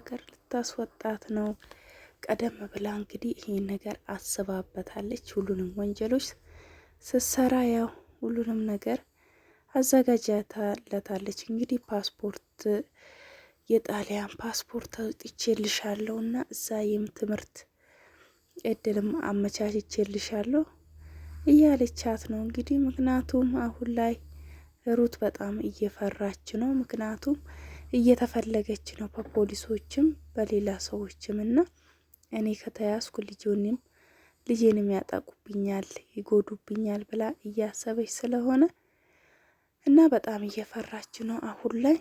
ሀገር ልታስወጣት ነው። ቀደም ብላ እንግዲህ ይሄን ነገር አስባበታለች። ሁሉንም ወንጀሎች ስትሰራ ያው ሁሉንም ነገር አዘጋጃታለታለች። እንግዲህ ፓስፖርት የጣሊያን ፓስፖርት አውጥቼልሻለሁ እና እዛ ትምህርት እድልም አመቻችቼልሻለሁ እያለቻት ነው እንግዲህ። ምክንያቱም አሁን ላይ ሩት በጣም እየፈራች ነው። ምክንያቱም እየተፈለገች ነው በፖሊሶችም በሌላ ሰዎችም እና እኔ ከተያዝኩ ልጄንም ያጠቁብኛል፣ ይጎዱብኛል ብላ እያሰበች ስለሆነ እና በጣም እየፈራች ነው። አሁን ላይ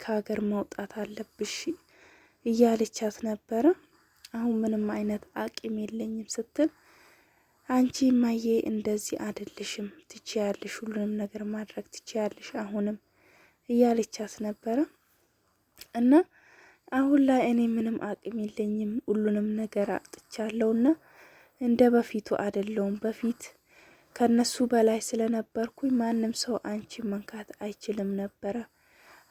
ከሀገር መውጣት አለብሽ እያለቻት ነበረ። አሁን ምንም አይነት አቅም የለኝም ስትል አንቺ ማዬ እንደዚህ አይደለሽም፣ ትችያለሽ፣ ሁሉንም ነገር ማድረግ ትችያለሽ አሁንም እያለቻት ነበረ እና አሁን ላይ እኔ ምንም አቅም የለኝም፣ ሁሉንም ነገር አጥቻለሁና እንደ በፊቱ አይደለሁም። በፊት ከነሱ በላይ ስለነበርኩኝ ማንም ሰው አንቺ መንካት አይችልም ነበረ።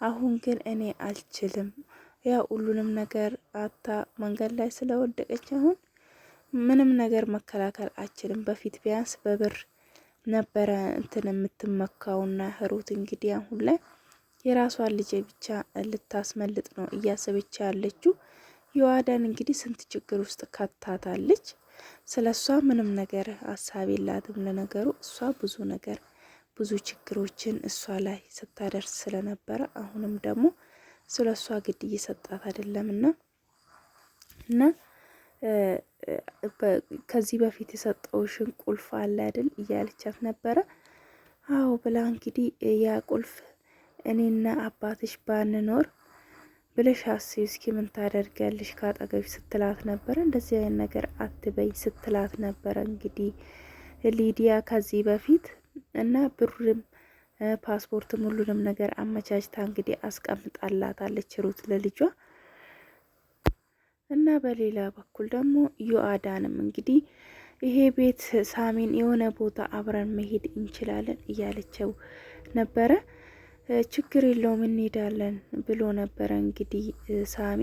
አሁን ግን እኔ አልችልም። ያው ሁሉንም ነገር አታ መንገድ ላይ ስለወደቀች አሁን ምንም ነገር መከላከል አልችልም። በፊት ቢያንስ በብር ነበረ እንትን የምትመካውና ሩት እንግዲህ አሁን ላይ የራሷን ልጅ ብቻ ልታስመልጥ ነው እያሰበች ያለችው። ዮአዳን እንግዲህ ስንት ችግር ውስጥ ከታታለች። ስለ እሷ ምንም ነገር ሀሳብ የላትም። ለነገሩ እሷ ብዙ ችግሮችን እሷ ላይ ስታደርስ ስለነበረ አሁንም ደግሞ ስለ እሷ ግድ እየሰጣት አይደለምና እና ከዚህ በፊት የሰጠውሽን ቁልፍ አለ አይደል እያለቻት ነበረ። አዎ ብላ እንግዲህ ያ ቁልፍ እኔና አባትሽ ባንኖር ብለሽ አስቢ እስኪ ምን ታደርጊያለሽ ካጠገብሽ ስትላት ነበረ። እንደዚህ አይነት ነገር አትበይ ስትላት ነበረ እንግዲህ ሊዲያ ከዚህ በፊት እና ብሩም ፓስፖርትም ሁሉንም ነገር አመቻችታ እንግዲህ አስቀምጣላታለች ሩት ለልጇ እና በሌላ በኩል ደግሞ ዮአዳንም እንግዲህ ይሄ ቤት ሳሚን የሆነ ቦታ አብረን መሄድ እንችላለን እያለችው ነበረ። ችግር የለውም እንሄዳለን ብሎ ነበረ እንግዲህ ሳሚ።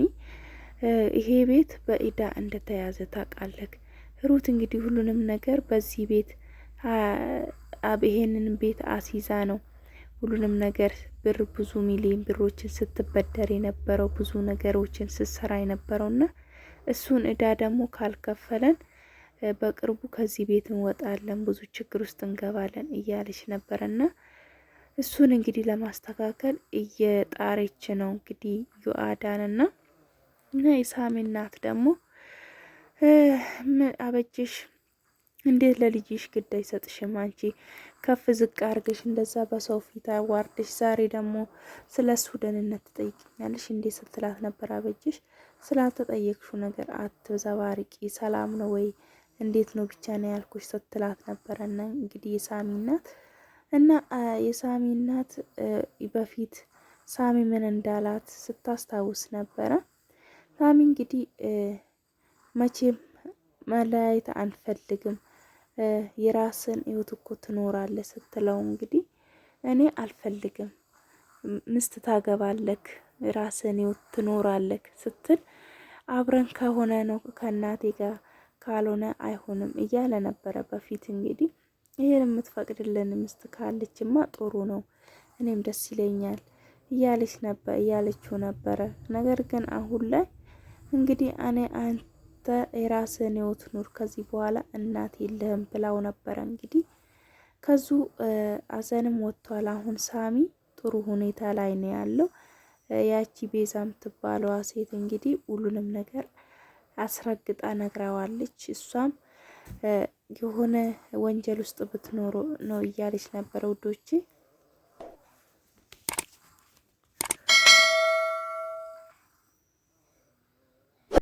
ይሄ ቤት በኢዳ እንደተያዘ ታውቃለህ ሩት። እንግዲህ ሁሉንም ነገር በዚህ ቤት ይሄንን ቤት አሲዛ ነው ሁሉንም ነገር ብር ብዙ ሚሊዮን ብሮችን ስትበደር የነበረው ብዙ ነገሮችን ስትሰራ የነበረውና እሱን እዳ ደግሞ ካልከፈለን በቅርቡ ከዚህ ቤት እንወጣለን፣ ብዙ ችግር ውስጥ እንገባለን እያለች ነበረና እሱን እንግዲህ ለማስተካከል እየጣረች ነው እንግዲህ ዮአዳንና እና የሳሚ እናት ደግሞ አበጀሽ እንዴት ለልጅሽ ግድ አይሰጥሽም? አንቺ ከፍ ዝቅ አርገሽ እንደዛ በሰው ፊት አዋርደሽ ዛሬ ደግሞ ስለሱ ደህንነት ትጠይቂኛለሽ እንዴ ስትላት ነበር። አበጀሽ ስላልተጠየቅሽው ነገር አትዘባርቂ፣ ሰላም ነው ወይ እንዴት ነው ብቻ ነው ያልኩሽ ስትላት ነበረና እንግዲህ የሳሚ እናት እና የሳሚ እናት በፊት ሳሚ ምን እንዳላት ስታስታውስ ነበረ። ሳሚ እንግዲህ መቼም መለያየት አንፈልግም የራስን ህይወት እኮ ትኖራለህ ስትለው እንግዲህ እኔ አልፈልግም ምስት ታገባለክ ራስን ህይወት ትኖራለክ ስትል አብረን ከሆነ ነው ከእናቴ ጋር ካልሆነ አይሆንም እያለ ነበረ በፊት። እንግዲህ ይሄን የምትፈቅድልን ምስት ካለችማ ጥሩ ነው እኔም ደስ ይለኛል እያለችው ነበረ። ነገር ግን አሁን ላይ እንግዲህ እኔ አንተ የራስን ህይወት ኑር ከዚህ በኋላ እናት የለህም ብላው ነበረ። እንግዲህ ከዙ አዘንም ወጥቷል። አሁን ሳሚ ጥሩ ሁኔታ ላይ ነው ያለው። ያቺ ቤዛ የምትባለዋ ሴት እንግዲህ ሁሉንም ነገር አስረግጣ ነግረዋለች። እሷም የሆነ ወንጀል ውስጥ ብትኖሩ ነው እያለች ነበረ ውዶቼ።